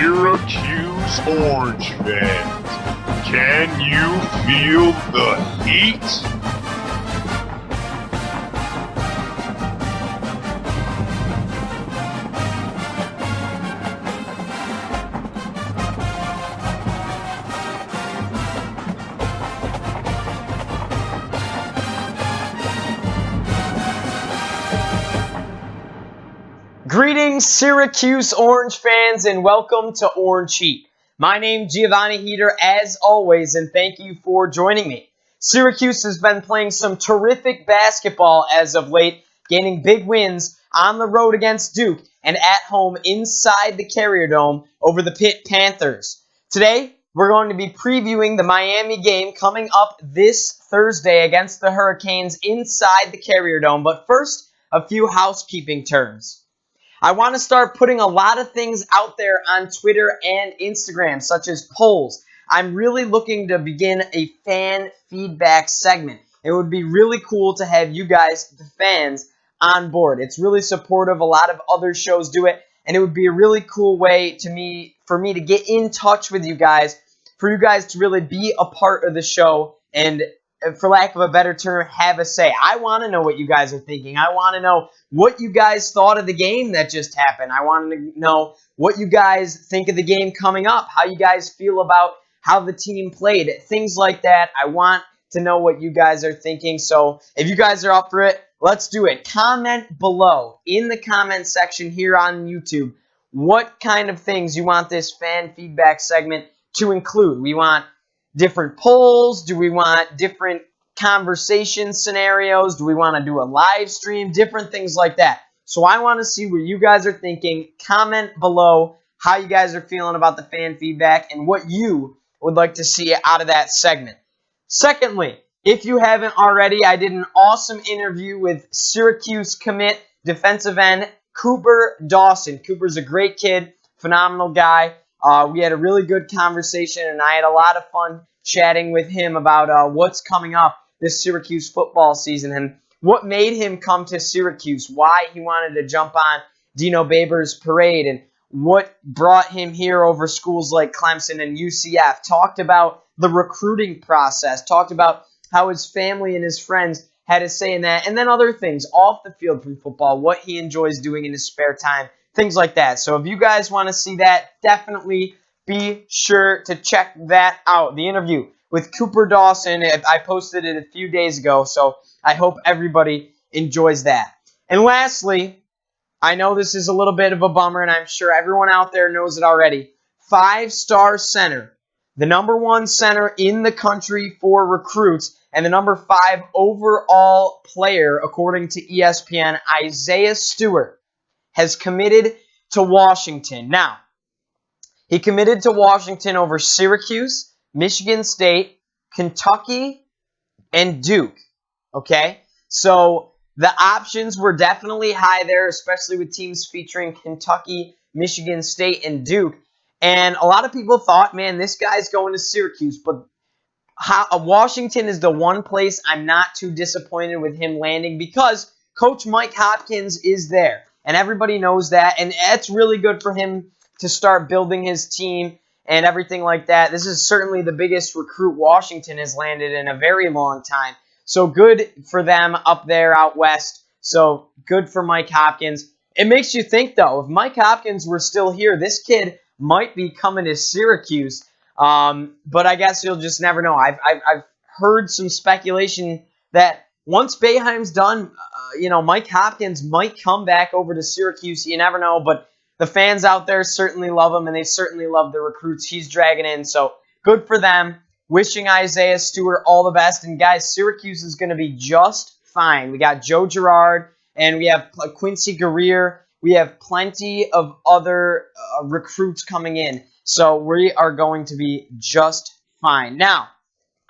Syracuse Orange fans, can you feel the heat? Greetings, Syracuse Orange fans, and welcome to Orange Heat. My name's Giovanni Heater, as always, and thank you for joining me. Syracuse has been playing some terrific basketball as of late, gaining big wins on the road against Duke and at home inside the Carrier Dome over the Pitt Panthers. Today, we're going to be previewing the Miami game coming up this Thursday against the Hurricanes inside the Carrier Dome, but first, a few housekeeping terms. I want to start putting a lot of things out there on Twitter and Instagram, such as polls. I'm really looking to begin a fan feedback segment. It would be really cool to have you guys, the fans, on board. It's really supportive. A lot of other shows do it, and it would be a really cool way for me to get in touch with you guys, for you guys to really be a part of the show and, for lack of a better term, have a say. I want to know what you guys are thinking. I want to know what you guys thought of the game that just happened. I want to know what you guys think of the game coming up, how you guys feel about how the team played, things like that. I want to know what you guys are thinking. So if you guys are up for it, let's do it. Comment below in the comment section here on YouTube what kind of things you want this fan feedback segment to include. We want different polls? Do we want different conversation scenarios? Do we want to do a live stream? Different things like that. So I want to see what you guys are thinking. Comment below how you guys are feeling about the fan feedback and what you would like to see out of that segment. Secondly, if you haven't already, I did an awesome interview with Syracuse commit defensive end Cooper Dawson. Cooper's a great kid, phenomenal guy. We had a really good conversation, and I had a lot of fun chatting with him about what's coming up this Syracuse football season and what made him come to Syracuse, why he wanted to jump on Dino Babers' parade, and what brought him here over schools like Clemson and UCF. Talked about the recruiting process, talked about how his family and his friends had a say in that, and then other things off the field from football, what he enjoys doing in his spare time. Things like that. So if you guys want to see that, definitely be sure to check that out. The interview with Cooper Dawson, I posted it a few days ago, so I hope everybody enjoys that. And lastly, I know this is a little bit of a bummer, and I'm sure everyone out there knows it already. 5-star center, the number 1 center in the country for recruits, and the number 5 overall player, according to ESPN, Isaiah Stewart, has committed to Washington. Now, he committed to Washington over Syracuse, Michigan State, Kentucky, and Duke. Okay? So the options were definitely high there, especially with teams featuring Kentucky, Michigan State, and Duke. And a lot of people thought, man, this guy's going to Syracuse. But Washington is the one place I'm not too disappointed with him landing because Coach Mike Hopkins is there. And everybody knows that, and it's really good for him to start building his team and everything like that. This is certainly the biggest recruit Washington has landed in a very long time. So good for them up there out west. So good for Mike Hopkins. It makes you think, though, if Mike Hopkins were still here, this kid might be coming to Syracuse. But I guess you'll just never know. I've heard some speculation that once Boeheim's done, Mike Hopkins might come back over to Syracuse. You never know, but the fans out there certainly love him, and they certainly love the recruits he's dragging in. So good for them. Wishing Isaiah Stewart all the best. And guys, Syracuse is going to be just fine. We got Joe Girard, and we have Quincy Guerrier. We have plenty of other recruits coming in. So we are going to be just fine. Now,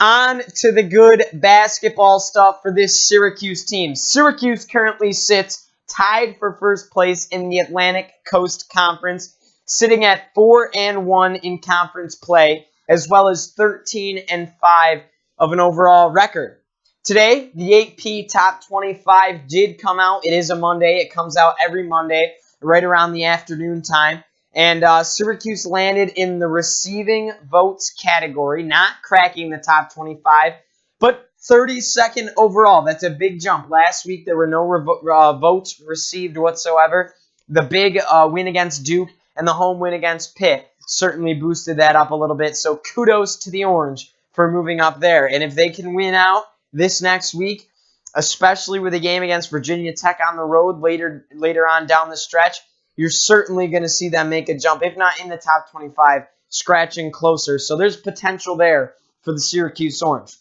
on to the good basketball stuff for this Syracuse team. Syracuse currently sits tied for first place in the Atlantic Coast Conference, sitting at 4-1 in conference play, as well as 13-5 of an overall record. Today, the AP Top 25 did come out. It is a Monday. It comes out every Monday, right around the afternoon time. And Syracuse landed in the receiving votes category, not cracking the top 25, but 32nd overall. That's a big jump. Last week, there were no votes received whatsoever. The big win against Duke and the home win against Pitt certainly boosted that up a little bit. So kudos to the Orange for moving up there. And if they can win out this next week, especially with a game against Virginia Tech on the road later on down the stretch, you're certainly going to see them make a jump, if not in the top 25, scratching closer. So there's potential there for the Syracuse Orange.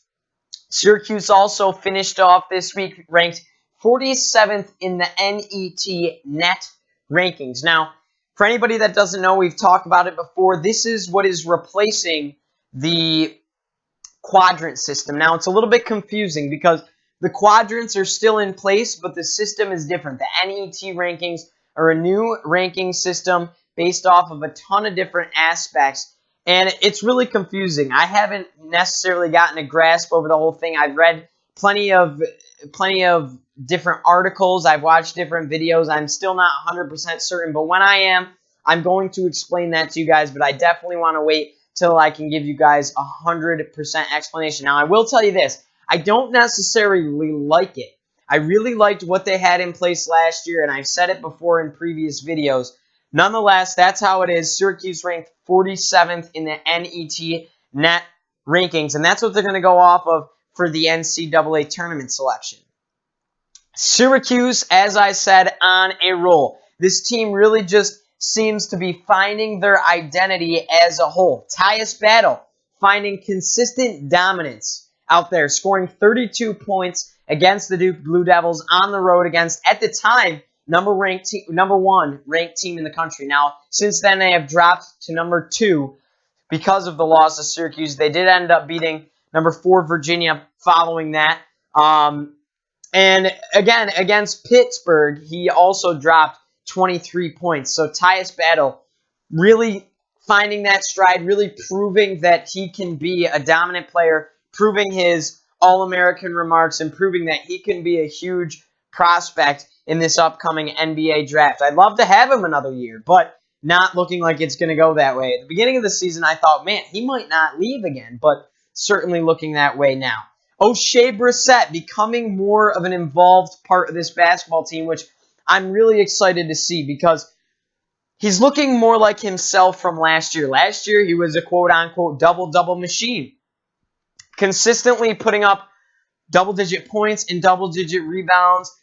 Syracuse also finished off this week ranked 47th in the NET net rankings. Now, for anybody that doesn't know, we've talked about it before. This is what is replacing the quadrant system. Now, it's a little bit confusing because the quadrants are still in place, but the system is different. The NET rankings are a new ranking system based off of a ton of different aspects, and it's really confusing. I haven't necessarily gotten a grasp over the whole thing. I've read plenty of different articles. I've watched different videos. I'm still not 100% certain, but when I am, I'm going to explain that to you guys, but I definitely want to wait till I can give you guys 100% explanation. Now, I will tell you this. I don't necessarily like it. I really liked what they had in place last year, and I've said it before in previous videos. Nonetheless, that's how it is. Syracuse ranked 47th in the NET net rankings, and that's what they're going to go off of for the NCAA tournament selection. Syracuse, as I said, on a roll. This team really just seems to be finding their identity as a whole. Tyus Battle finding consistent dominance out there, scoring 32 points against the Duke Blue Devils on the road against, at the time, number one ranked team in the country. Now, since then, they have dropped to number 2 because of the loss of Syracuse. They did end up beating number 4 Virginia following that. And again, against Pittsburgh, he also dropped 23 points. So Tyus Battle really finding that stride, really proving that he can be a dominant player, proving his All-American remarks, and proving that he can be a huge prospect in this upcoming NBA draft. I'd love to have him another year, but not looking like it's going to go that way. At the beginning of the season, I thought, man, he might not leave again, but certainly looking that way now. O'Shea Brissett becoming more of an involved part of this basketball team, which I'm really excited to see because he's looking more like himself from last year. Last year, he was a quote-unquote double-double machine, consistently putting up double-digit points and double-digit rebounds,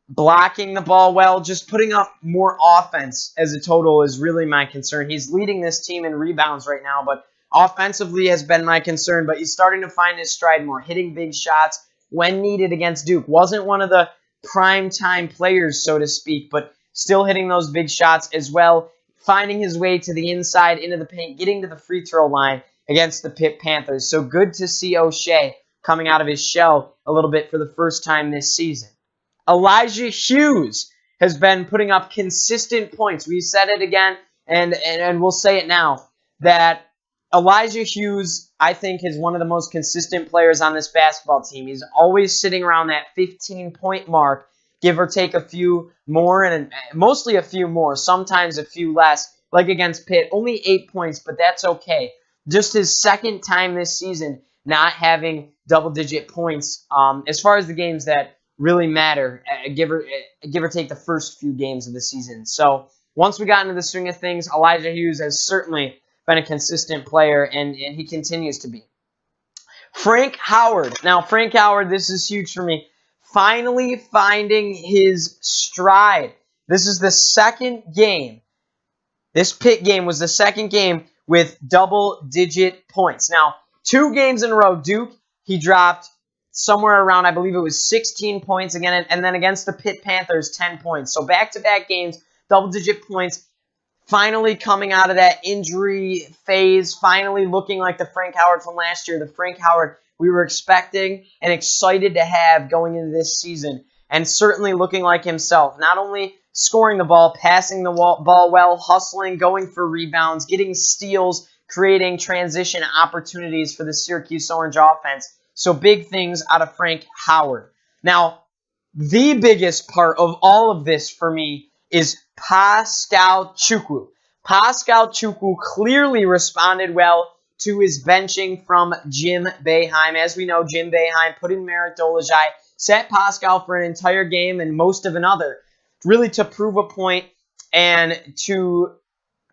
blocking the ball well, just putting up more offense as a total is really my concern. He's leading this team in rebounds right now, but offensively has been my concern, but he's starting to find his stride more, hitting big shots when needed against Duke. Wasn't one of the prime-time players, so to speak, but still hitting those big shots as well, finding his way to the inside, into the paint, getting to the free throw line against the Pitt Panthers. So good to see O'Shea coming out of his shell a little bit for the first time this season. Elijah Hughes has been putting up consistent points. We said it again, and we'll say it now, that Elijah Hughes, I think, is one of the most consistent players on this basketball team. He's always sitting around that 15-point mark, give or take a few more, and mostly a few more, sometimes a few less, like against Pitt. Only 8 points, but that's okay. Just his second time this season not having double-digit points as far as the games that really matter, give or take the first few games of the season. So once we got into the swing of things, Elijah Hughes has certainly been a consistent player, and he continues to be. Frank Howard. Now, Frank Howard, this is huge for me. Finally finding his stride. This is the second game. This Pitt game was the second game with double-digit points. Now, 2 games in a row, Duke, he dropped somewhere around, I believe it was 16 points again, and then against the Pitt Panthers, 10 points. So back-to-back games, double-digit points, finally coming out of that injury phase, finally looking like the Frank Howard from last year, the Frank Howard we were expecting and excited to have going into this season, and certainly looking like himself. Not only scoring the ball, passing the ball well, hustling, going for rebounds, getting steals, creating transition opportunities for the Syracuse Orange offense. So big things out of Frank Howard. Now, the biggest part of all of this for me is Pascal Chukwu. Pascal Chukwu clearly responded well to his benching from Jim Boeheim. As we know, Jim Boeheim put in Marek Dolezaj, sat Pascal for an entire game and most of another, really to prove a point and to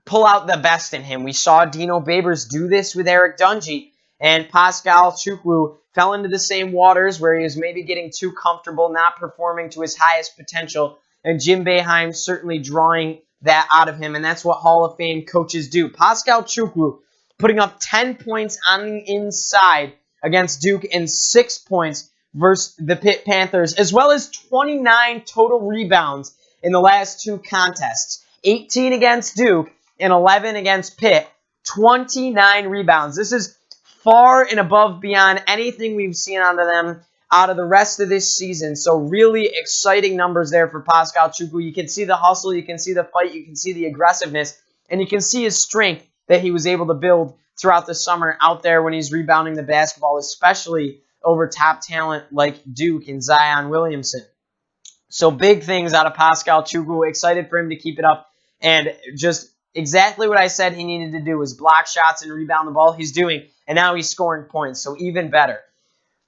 pull out the best in him. We saw Dino Babers do this with Eric Dungy, and Pascal Chukwu fell into the same waters where he was maybe getting too comfortable, not performing to his highest potential, and Jim Boeheim certainly drawing that out of him, and that's what Hall of Fame coaches do. Pascal Chukwu putting up 10 points on the inside against Duke and 6 points versus the Pitt Panthers, as well as 29 total rebounds in the last 2 contests. 18 against Duke and 11 against Pitt. 29 rebounds. This is far and above beyond anything we've seen out of them out of the rest of this season. So really exciting numbers there for Pascal Chukwu. You can see the hustle, you can see the fight, you can see the aggressiveness, and you can see his strength that he was able to build throughout the summer out there when he's rebounding the basketball, especially over top talent like Duke and Zion Williamson. So big things out of Pascal Chukwu. Excited for him to keep it up. And just exactly what I said he needed to do was block shots and rebound the ball. He's doing, and now he's scoring points, so even better.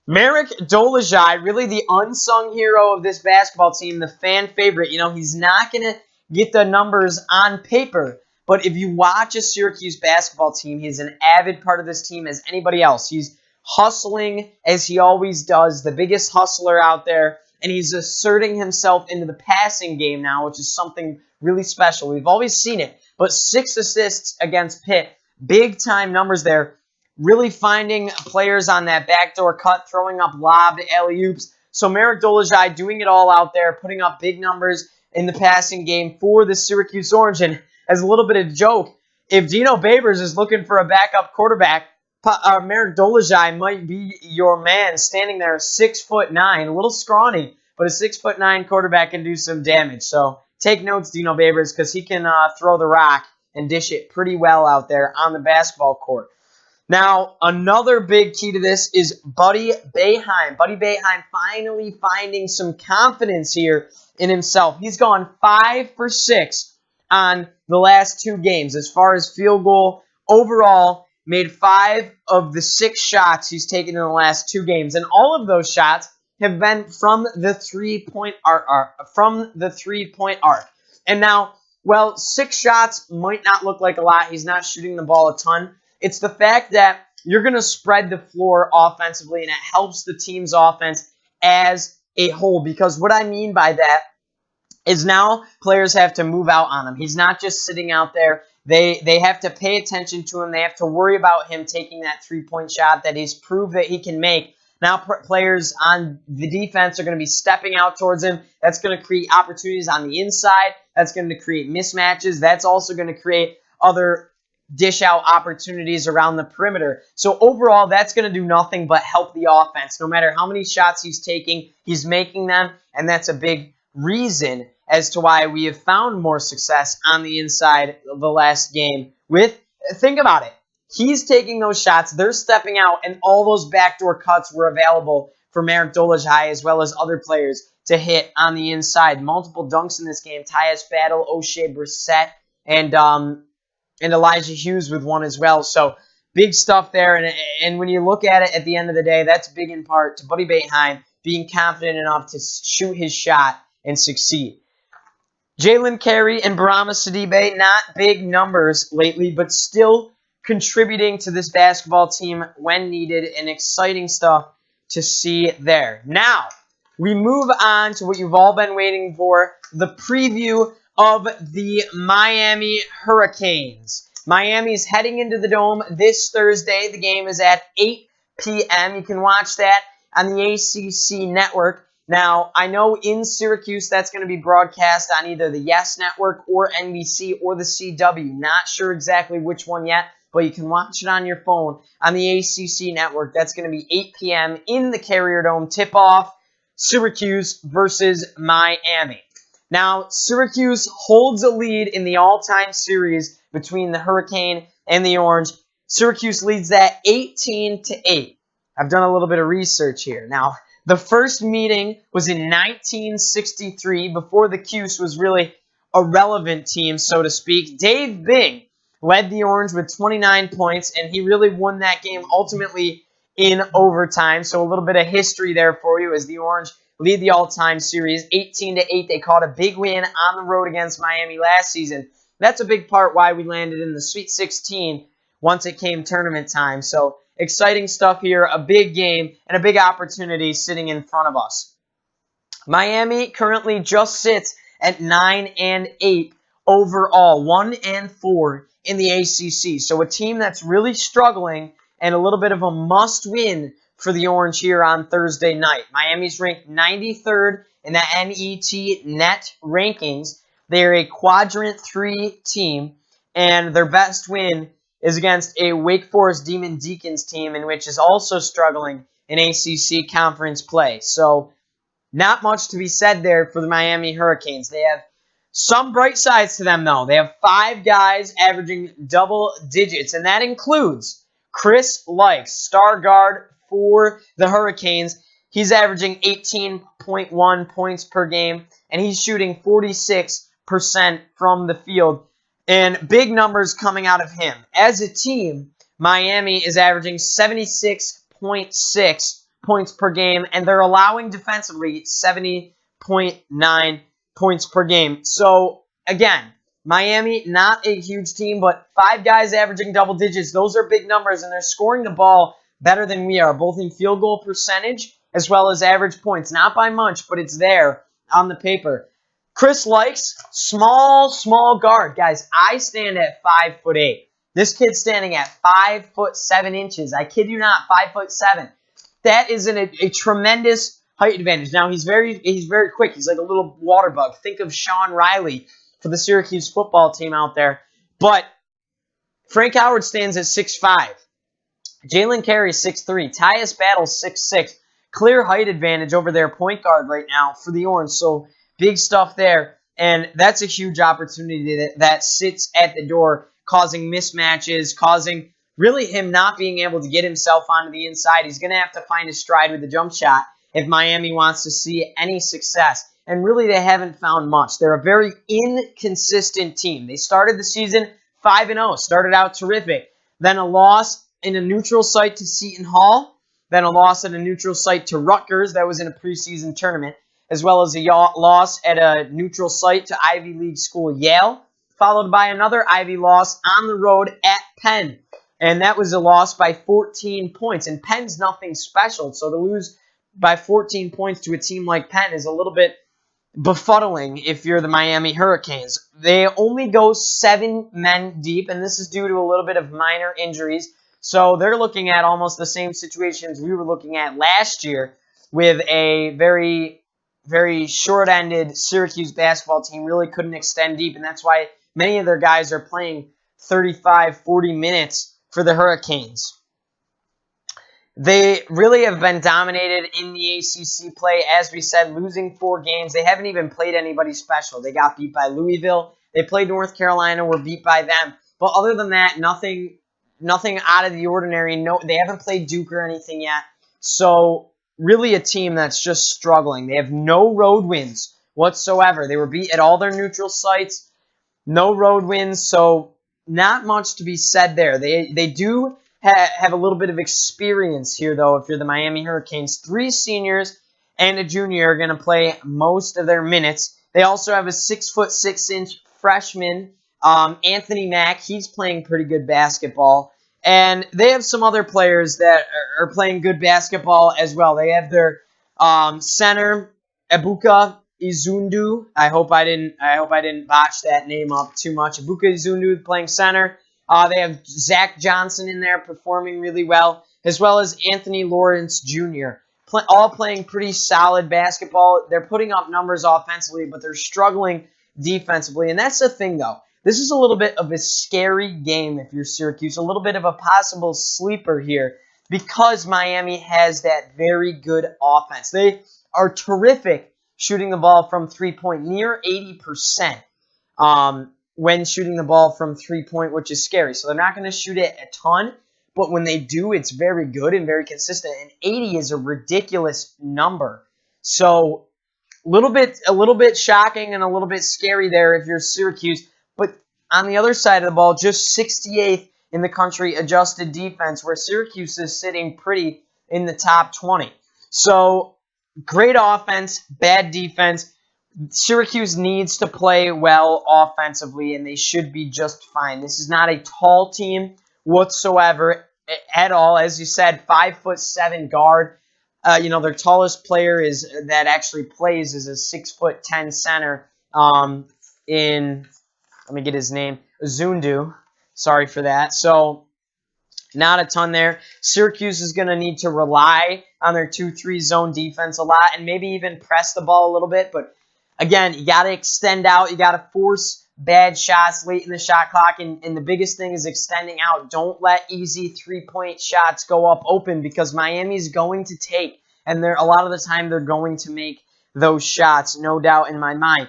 Marek Dolezaj, really the unsung hero of this basketball team, the fan favorite. You know, he's not going to get the numbers on paper, but if you watch a Syracuse basketball team, he's an avid part of this team as anybody else. He's hustling as he always does, the biggest hustler out there, and he's asserting himself into the passing game now, which is something really special. We've always seen it, but 6 assists against Pitt, big-time numbers there, really finding players on that backdoor cut, throwing up lobbed alley-oops. So Marek Dolezaj doing it all out there, putting up big numbers in the passing game for the Syracuse Orange. And as a little bit of a joke, if Dino Babers is looking for a backup quarterback, Marek Dolezaj might be your man, standing there 6'9", a little scrawny, but a 6'9" quarterback can do some damage. So take notes, Dino Babers, because he can throw the rock and dish it pretty well out there on the basketball court. Now, another big key to this is Buddy Boeheim. Buddy Boeheim finally finding some confidence here in himself. He's gone 5 for 6 on the last 2 games. As far as field goal, overall, made 5 of the 6 shots he's taken in the last 2 games. And all of those shots have been from the three-point arc. And now, well, 6 shots might not look like a lot. He's not shooting the ball a ton. It's the fact that you're going to spread the floor offensively, and it helps the team's offense as a whole. Because what I mean by that is now players have to move out on him. He's not just sitting out there. They have to pay attention to him. They have to worry about him taking that three-point shot that he's proved that he can make. Now players on the defense are going to be stepping out towards him. That's going to create opportunities on the inside. That's going to create mismatches. That's also going to create other dish out opportunities around the perimeter. So overall, that's going to do nothing but help the offense. No matter how many shots he's taking, he's making them, and that's a big reason as to why we have found more success on the inside of the last game. Think about it. He's taking those shots, they're stepping out, and all those backdoor cuts were available for Marek Dolezaj as well as other players to hit on the inside. Multiple dunks in this game. Tyus Battle, O'Shea Brissett, and Elijah Hughes with one as well. So big stuff there. And when you look at it at the end of the day, that's big in part to Buddy Boeheim being confident enough to shoot his shot and succeed. Jalen Carey and Barama Sidibe, not big numbers lately, but still contributing to this basketball team when needed, and exciting stuff to see there. Now, we move on to what you've all been waiting for, the preview of the Miami Hurricanes. Miami's heading into the Dome this Thursday. The game is at 8 p.m. You can watch that on the ACC network. Now, I know in Syracuse that's going to be broadcast on either the Yes Network or NBC or the CW. Not sure exactly which one yet, but you can watch it on your phone on the ACC network. That's going to be 8 p.m. in the Carrier Dome. Tip-off, Syracuse versus Miami. Now, Syracuse holds a lead in the all-time series between the Hurricane and the Orange. Syracuse leads that 18-8. I've done a little bit of research here. Now, the first meeting was in 1963, before the Cuse was really irrelevant team, so to speak. Dave Bing led the Orange with 29 points, and he really won that game ultimately in overtime. So a little bit of history there for you as the Orange lead the all-time series 18-8. They caught a big win on the road against Miami last season. That's a big part why we landed in the Sweet 16 once it came tournament time. So exciting stuff here, a big game, and a big opportunity sitting in front of us. Miami currently just sits at 9-8 overall, 1-4 in the ACC. So a team that's really struggling and a little bit of a must-win for the Orange here on Thursday night. Miami's ranked 93rd in the NET rankings. They're a quadrant 3 team, and their best win is against a Wake Forest Demon Deacons team, in which is also struggling in ACC conference play. So not much to be said there for the Miami Hurricanes. They have some bright sides to them, though. They have 5 guys averaging double digits, and that includes Chris Lykes, star guard for the Hurricanes. He's averaging 18.1 points per game, and he's shooting 46% from the field. And big numbers coming out of him. As a team, Miami is averaging 76.6 points per game, and they're allowing defensively 70.9 points per game. So, again, Miami, not a huge team, but 5 guys averaging double digits. Those are big numbers, and they're scoring the ball better than we are, both in field goal percentage as well as average points. Not by much, but it's there on the paper. Chris Lykes, small guard. Guys, I stand at 5'8". This kid's standing at 5'7". I kid you not, 5'7". That is a tremendous height advantage. Now he's very quick. He's like a little water bug. Think of Sean Riley for the Syracuse football team out there. But Frank Howard stands at 6'5". Jalen Carey 6'3". Tyus Battle's 6'6". Clear height advantage over their point guard right now for the Orange. So big stuff there. And that's a huge opportunity that sits at the door, causing mismatches, causing really him not being able to get himself onto the inside. He's going to have to find his stride with the jump shot if Miami wants to see any success. And really, they haven't found much. They're a very inconsistent team. They started the season 5-0, started out terrific. Then a loss in a neutral site to Seton Hall. Then a loss at a neutral site to Rutgers. That was in a preseason tournament. As well as a loss at a neutral site to Ivy League school Yale. Followed by another Ivy loss on the road at Penn. And that was a loss by 14 points. And Penn's nothing special. So to lose by 14 points to a team like Penn is a little bit befuddling if you're the Miami Hurricanes. They only go 7 men deep, and this is due to a little bit of minor injuries. So they're looking at almost the same situations we were looking at last year with a very short-ended Syracuse basketball team. Really couldn't extend deep, and that's why many of their guys are playing 35, 40 minutes for the Hurricanes. They really have been dominated in the ACC play, as we said, losing 4 games. They haven't even played anybody special. They got beat by Louisville. They played North Carolina, were beat by them. But other than that, nothing out of the ordinary. No, they haven't played Duke or anything yet. So really a team that's just struggling. They have no road wins whatsoever. They were beat at all their neutral sites. No road wins, so not much to be said there. They do have a little bit of experience here, though, if you're the Miami Hurricanes. 3 seniors and a junior are going to play most of their minutes. They also have a 6'6" freshman, Anthony Mack. He's playing pretty good basketball. And they have some other players that are playing good basketball as well. They have their center, Ebuka Izundu. I hope I didn't botch that name up too much. Ebuka Izundu playing center. They have Zach Johnson in there performing really well, as well as Anthony Lawrence Jr. All playing pretty solid basketball. They're putting up numbers offensively, but they're struggling defensively. And that's the thing, though. This is a little bit of a scary game if you're Syracuse, a little bit of a possible sleeper here because Miami has that very good offense. They are terrific shooting the ball from three-point, near 80% when shooting the ball from three-point, which is scary. So they're not going to shoot it a ton, but when they do, it's very good and very consistent. And 80 is a ridiculous number. So A little bit shocking and a little bit scary there if you're Syracuse. But on the other side of the ball, just 68th in the country adjusted defense, where Syracuse is sitting pretty in the top 20. So great offense, bad defense. Syracuse needs to play well offensively, and they should be just fine. This is not a tall team whatsoever at all. As you said, 5'7" guard. Their tallest player that actually plays is a 6'10" center. Let me get his name, Zundu. Sorry for that. So not a ton there. Syracuse is going to need to rely on their 2-3 zone defense a lot, and maybe even press the ball a little bit. But again, you got to extend out. You got to force bad shots late in the shot clock, and the biggest thing is extending out. Don't let easy three-point shots go up open, because Miami's going to take, and a lot of the time they're going to make those shots, no doubt in my mind.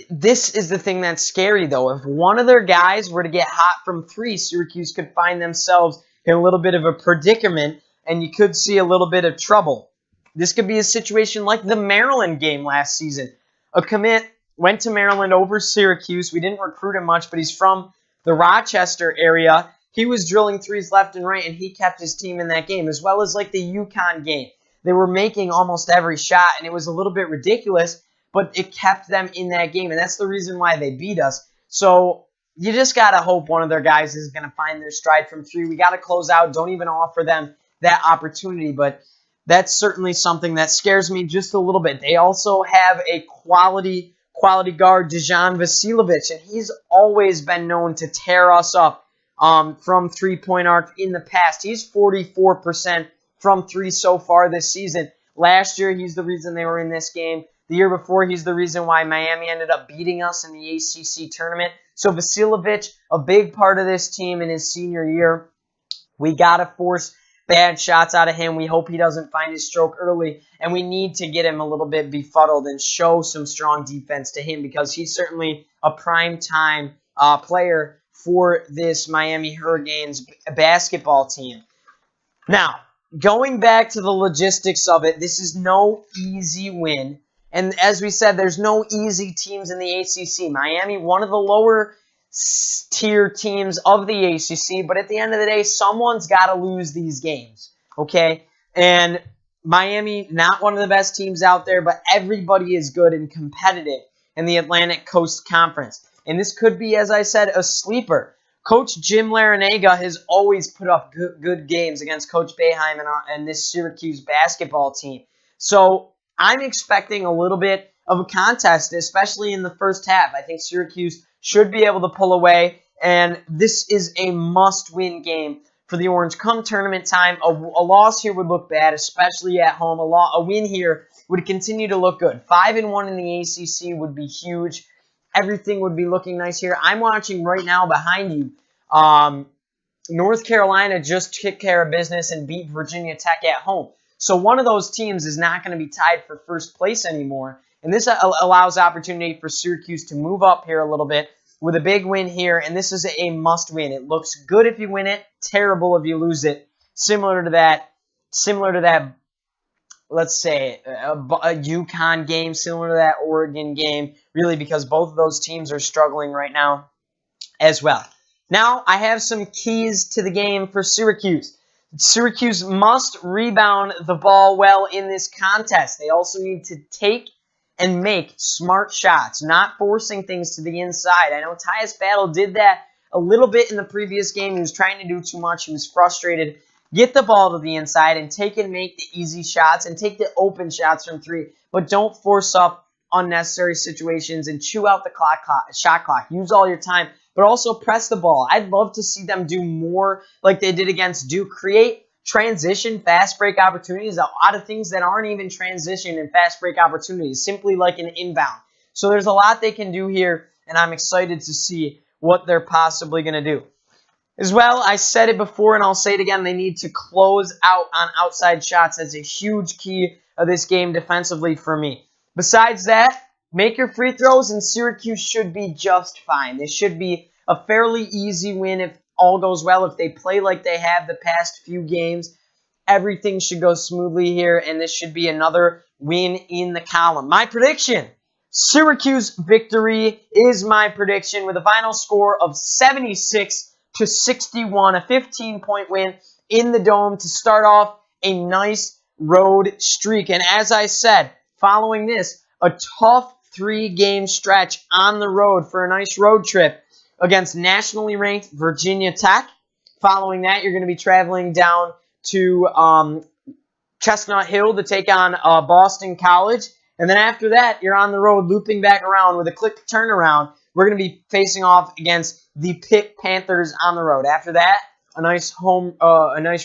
This is the thing that's scary, though. If one of their guys were to get hot from three, Syracuse could find themselves in a little bit of a predicament, and you could see a little bit of trouble. This could be a situation like the Maryland game last season. A commit went to Maryland over Syracuse. We didn't recruit him much, but he's from the Rochester area. He was drilling threes left and right, and he kept his team in that game, as well as like the UConn game. They were making almost every shot, and it was a little bit ridiculous, but it kept them in that game, and that's the reason why they beat us. So you just got to hope one of their guys is going to find their stride from three. We got to close out. Don't even offer them that opportunity, but that's certainly something that scares me just a little bit. They also have a quality guard, Dejan Vasiljevic, and he's always been known to tear us up from three-point arc in the past. He's 44% from three so far this season. Last year, he's the reason they were in this game. The year before, he's the reason why Miami ended up beating us in the ACC tournament. So Vasiljevic, a big part of this team in his senior year. We got to force bad shots out of him. We hope he doesn't find his stroke early, and we need to get him a little bit befuddled and show some strong defense to him, because he's certainly a prime-time player for this Miami Hurricanes basketball team. Now, going back to the logistics of it, this is no easy win. And as we said, there's no easy teams in the ACC. Miami, one of the lower tier teams of the ACC, but at the end of the day, someone's got to lose these games, okay? And Miami, not one of the best teams out there, but everybody is good and competitive in the Atlantic Coast Conference. And this could be, as I said, a sleeper. Coach Jim Larinaga has always put up good games against Coach Boeheim and this Syracuse basketball team. So I'm expecting a little bit of a contest, especially in the first half. I think Syracuse should be able to pull away, and this is a must-win game for the Orange. Come tournament time, a loss here would look bad, especially at home. A win here would continue to look good. 5-1 in the ACC would be huge. Everything would be looking nice here. I'm watching right now behind you. North Carolina just took care of business and beat Virginia Tech at home. So one of those teams is not going to be tied for first place anymore. And this allows opportunity for Syracuse to move up here a little bit with a big win here. And this is a must-win. It looks good if you win it, terrible if you lose it. Similar to that, let's say, a UConn game, similar to that Oregon game, really, because both of those teams are struggling right now as well. Now, I have some keys to the game for Syracuse. Syracuse must rebound the ball well in this contest. They also need to take and make smart shots, not forcing things to the inside. I know Tyus Battle did that a little bit in the previous game. He was trying to do too much. He was frustrated. Get the ball to the inside and take and make the easy shots and take the open shots from three, but don't force up unnecessary situations and chew out the shot clock. Use all your time, but also press the ball. I'd love to see them do more like they did against Duke. Create transition, fast break opportunities, a lot of things that aren't even transition and fast break opportunities, simply like an inbound. So there's a lot they can do here, and I'm excited to see what they're possibly going to do. As well, I said it before, and I'll say it again, they need to close out on outside shots. That's a huge key of this game defensively for me. Besides that, make your free throws, and Syracuse should be just fine. This should be a fairly easy win if all goes well. If they play like they have the past few games, everything should go smoothly here, and this should be another win in the column. My prediction, Syracuse victory is my prediction with a final score of 76-61, a 15-point win in the Dome to start off a nice road streak. And as I said, following this, a tough 3-game stretch on the road for a nice road trip against nationally ranked Virginia Tech. Following that, you're going to be traveling down to Chestnut Hill to take on Boston College. And then after that, you're on the road looping back around with a quick turnaround. We're going to be facing off against the Pitt Panthers on the road. After that, a nice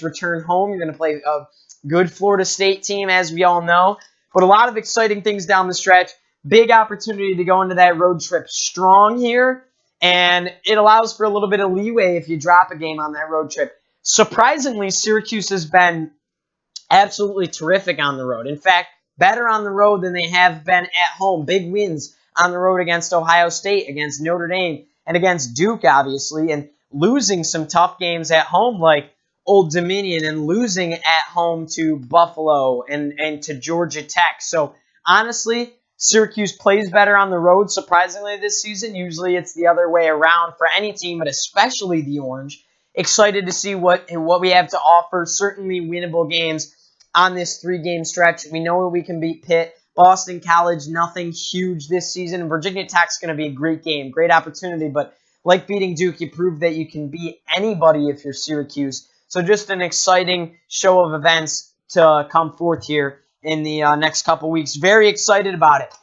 return home. You're going to play a good Florida State team, as we all know. But a lot of exciting things down the stretch. Big opportunity to go into that road trip strong here. And it allows for a little bit of leeway if you drop a game on that road trip. Surprisingly, Syracuse has been absolutely terrific on the road. In fact, better on the road than they have been at home. Big wins on the road against Ohio State, against Notre Dame, and against Duke, obviously. And losing some tough games at home like Old Dominion and losing at home to Buffalo and to Georgia Tech. So, honestly, Syracuse plays better on the road, surprisingly, this season. Usually it's the other way around for any team, but especially the Orange. Excited to see what we have to offer. Certainly winnable games on this 3-game stretch. We know that we can beat Pitt. Boston College, nothing huge this season. And Virginia Tech's going to be a great game, great opportunity. But like beating Duke, you prove that you can beat anybody if you're Syracuse. So just an exciting show of events to come forth here in the next couple weeks. Very excited about it.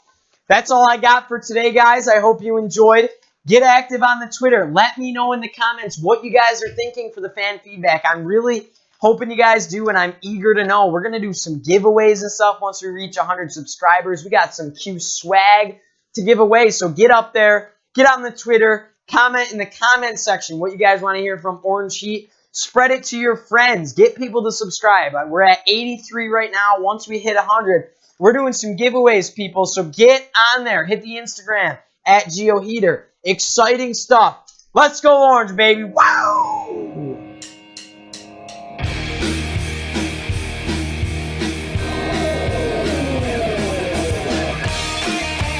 That's all I got for today, guys. I hope you enjoyed. Get active on the Twitter. Let me know in the comments what you guys are thinking for the fan feedback. I'm really hoping you guys do, and I'm eager to know. We're going to do some giveaways and stuff once we reach 100 subscribers. We got some Q swag to give away, so get up there. Get on the Twitter. Comment in the comment section what you guys want to hear from Orange Heat. Spread it to your friends. Get people to subscribe. We're at 83 right now. Once we hit 100, we're doing some giveaways, people. So get on there. Hit the Instagram at GeoHeater. Exciting stuff. Let's go Orange, baby. Wow!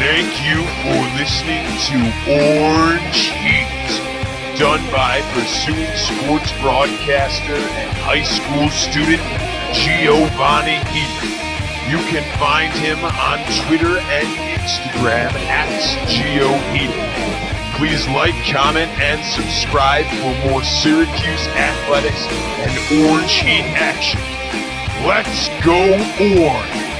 Thank you for listening to Orange Heat, done by pursuing sports broadcaster and high school student Giovanni Heater. You can find him on Twitter and Instagram at GeoHeater. Please like, comment, and subscribe for more Syracuse athletics and Orange Heat action. Let's go Orange!